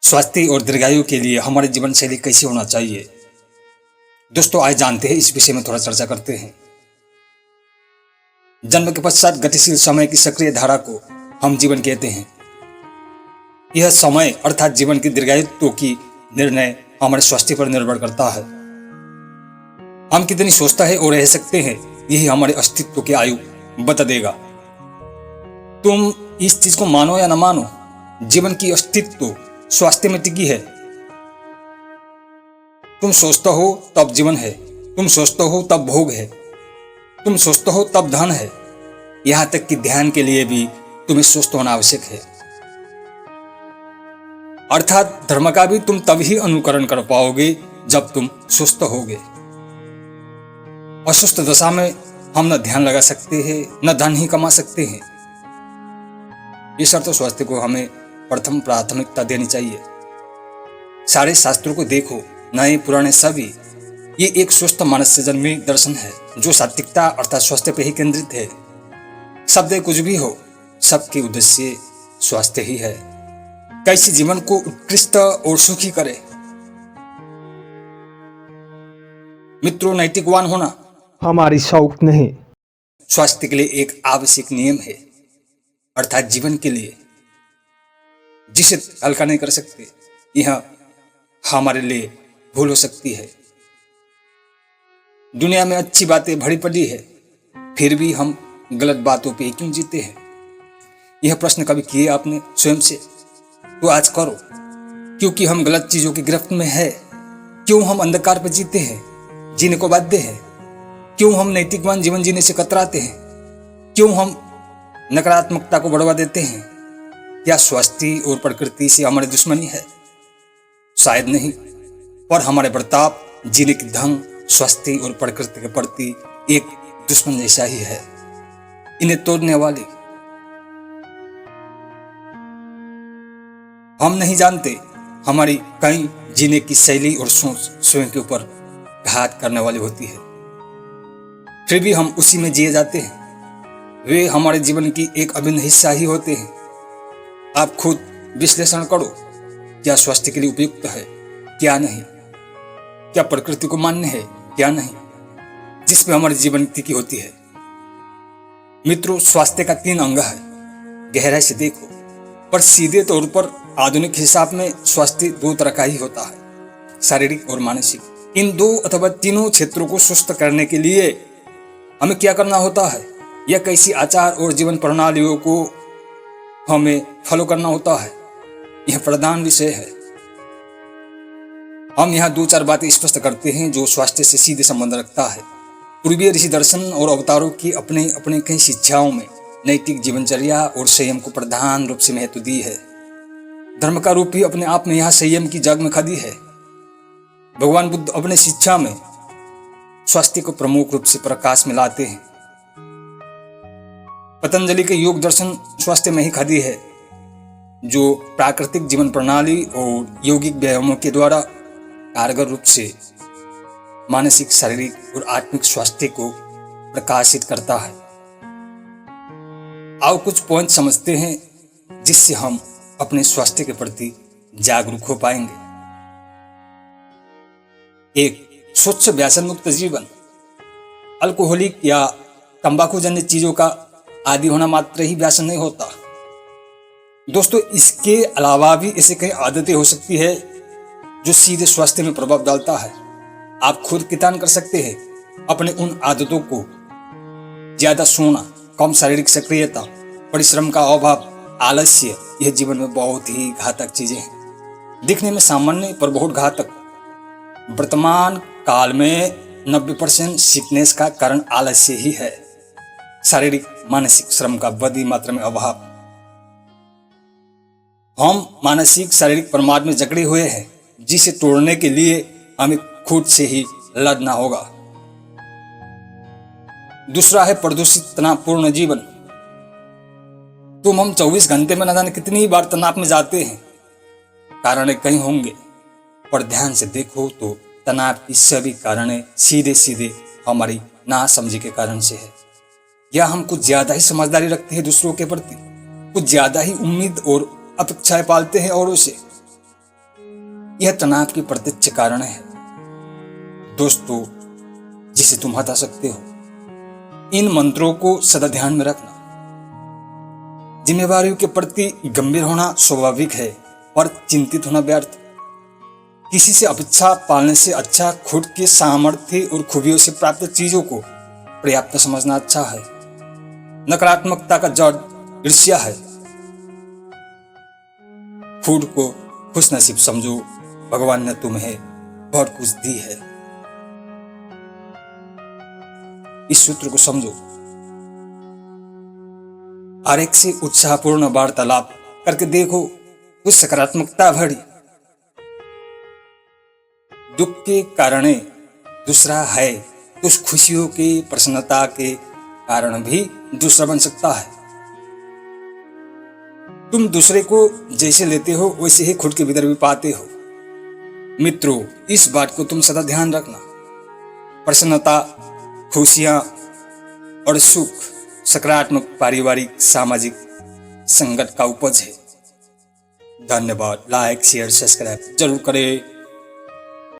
स्वास्थ्य और दीर्घायु के लिए हमारे जीवन शैली कैसे होना चाहिए। दोस्तों, आज जानते हैं, इस विषय में थोड़ा चर्चा करते हैं। जन्म के पश्चात गतिशील समय की सक्रिय धारा को हम जीवन कहते हैं। यह समय अर्थात जीवन की दीर्घायुत्व की निर्णय हमारे स्वास्थ्य पर निर्भर करता है। हम कितनी सोचता है और रह सकते हैं, यही हमारे अस्तित्व की आयु बता देगा। तुम इस चीज को मानो या न मानो, जीवन की अस्तित्व स्वास्थ्य में टिकी है। तुम सोचते हो तब जीवन है, तुम सोचते हो तब भोग है, तुम सोचते हो तब धन है। यहां तक कि ध्यान के लिए भी तुम्हें स्वस्थ होना आवश्यक है। अर्थात धर्म का भी तुम तभी अनुकरण कर पाओगे जब तुम स्वस्थ होगे। अस्वस्थ दशा में हम न ध्यान लगा सकते हैं, न धन ही कमा सकते हैं। इस अर्थ स्वास्थ्य को हमें प्रथम प्राथमिकता देनी चाहिए। सारे शास्त्रों को देखो, नए पुराने सभी, ये एक स्वस्थ मानस से जन्मी दर्शन है जो सात्विकता अर्थात स्वास्थ्य पे ही केंद्रित है। शब्द कुछ भी हो, सबके उद्देश्य स्वास्थ्य ही है। कैसे जीवन को उत्कृष्ट और सुखी करे। मित्रों, नैतिकवान होना हमारी शौक नहीं, स्वास्थ्य के लिए एक आवश्यक नियम है। अर्थात जीवन के लिए जिसे हल्का नहीं कर सकते, यह हमारे लिए भूल हो सकती है। दुनिया में अच्छी बातें भरी पड़ी है, फिर भी हम गलत बातों पे क्यों जीते हैं? यह प्रश्न कभी किए आपने स्वयं से? तो आज करो। क्योंकि हम गलत चीजों की गिरफ्त में है। क्यों हम अंधकार पर जीते हैं, जीने को बाध्य है? क्यों हम नैतिकवान जीवन जीने से कतराते हैं? क्यों हम नकारात्मकता को बढ़ावा देते हैं? क्या स्वास्थ्य और प्रकृति से हमारी दुश्मनी है? शायद नहीं, पर हमारे बर्ताव, जीने की ढंग स्वास्थ्य और प्रकृति के प्रति एक दुश्मन जैसा ही है, इन्हें तोड़ने वाली। हम नहीं जानते, हमारी कई जीने की शैली और सोच स्वयं के ऊपर घात करने वाली होती है, फिर भी हम उसी में जिए जाते हैं। वे हमारे जीवन की एक अभिन्न हिस्सा ही होते हैं। आप खुद विश्लेषण करो, क्या स्वास्थ्य के लिए उपयुक्त है, क्या नहीं? क्या प्रकृति को मान्य है, क्या नहीं? जिसमें हमारे जीवन टिकी होती है। मित्रों, स्वास्थ्य का 3 अंग है। गहराई से देखो, पर सीधे तौर पर आधुनिक हिसाब में स्वास्थ्य 2 तरह का ही होता है, शारीरिक और मानसिक। इन 2 अथवा तीनों क्षेत्रों को स्वस्थ करने के लिए हमें क्या करना होता है, या कैसी आचार और जीवन प्रणालियों को हमें फॉलो करना होता है, यह प्रधान विषय है। हम यहाँ 2-4 बातें स्पष्ट करते हैं जो स्वास्थ्य से सीधे संबंध रखता है। पूर्वीय ऋषि दर्शन और अवतारों की अपने अपने कई शिक्षाओं में नैतिक जीवनचर्या और संयम को प्रधान रूप से महत्व दी है। धर्म का रूप भी अपने आप में यहाँ संयम की जग में खड़ी है। भगवान बुद्ध अपने शिक्षा में स्वास्थ्य को प्रमुख रूप से प्रकाश में लाते हैं। पतंजलि के योग दर्शन स्वास्थ्य में ही खड़ी है, जो प्राकृतिक जीवन प्रणाली और यौगिक व्यायामों के द्वारा कारगर रूप से मानसिक, शारीरिक और आत्मिक स्वास्थ्य को प्रकाशित करता है। आओ कुछ पॉइंट समझते हैं जिससे हम अपने स्वास्थ्य के प्रति जागरूक हो पाएंगे। 1. स्वच्छ व्यसन मुक्त जीवन। अल्कोहलिक या तंबाकू जन्य चीजों का आदि होना मात्र ही व्यसन नहीं होता। दोस्तों, इसके अलावा भी ऐसे कई आदतें हो सकती है जो सीधे स्वास्थ्य में प्रभाव डालता है। आप खुद कितान कर सकते हैं अपने उन आदतों को। ज्यादा सोना, कम शारीरिक सक्रियता, परिश्रम का अभाव, आलस्य, यह जीवन में बहुत ही घातक चीजें हैं। दिखने में सामान्य पर बहुत घातक। वर्तमान काल में 90% सिकनेस का कारण आलस्य ही है। शारीरिक मानसिक श्रम का बड़ी मात्रा में अभाव। हम मानसिक शारीरिक प्रमाद में जकड़े हुए हैं, जिसे तोड़ने के लिए हमें खुद से ही लड़ना होगा। दूसरा है प्रदूषित तनावपूर्ण जीवन। हम 24 घंटे में न जाने कितनी बार तनाव में जाते हैं। कारण कहीं होंगे, पर ध्यान से देखो तो तनाव की सभी कारण सीधे सीधे हमारी नासमझी के कारण से है। या हम कुछ ज्यादा ही समझदारी रखते हैं दूसरों के प्रति, कुछ ज्यादा ही उम्मीद और अपेक्षाएं पालते हैं औरों से। यह तनाव के प्रत्यक्ष कारण है दोस्तों, जिसे तुम हटा सकते हो। इन मंत्रों को सदा ध्यान में रखना। जिम्मेवारियों के प्रति गंभीर होना स्वाभाविक है, पर चिंतित होना व्यर्थ। किसी से अपेक्षा पालने से अच्छा खुद के सामर्थ्य और खूबियों से प्राप्त चीजों को पर्याप्त समझना अच्छा है। नकारात्मकता का जड़ ईर्ष्या है। खुद को खुशनसीब समझो, भगवान ने तुम्हें बहुत कुछ दी है। इस सूत्र को समझो। आरेख से उत्साहपूर्ण वार्तालाप करके देखो, कुछ सकारात्मकता भरी। दुख के कारण दूसरा है तो उस खुशियों के प्रसन्नता के कारण भी दूसरा बन सकता है। तुम दूसरे को जैसे लेते हो वैसे ही खुद के भीतर भी पाते हो। मित्रों, इस बात को तुम सदा ध्यान रखना। प्रसन्नता, खुशियां और सुख सकारात्मक पारिवारिक सामाजिक संगत का उपज है। धन्यवाद। लाइक शेयर सब्सक्राइब जरूर करें।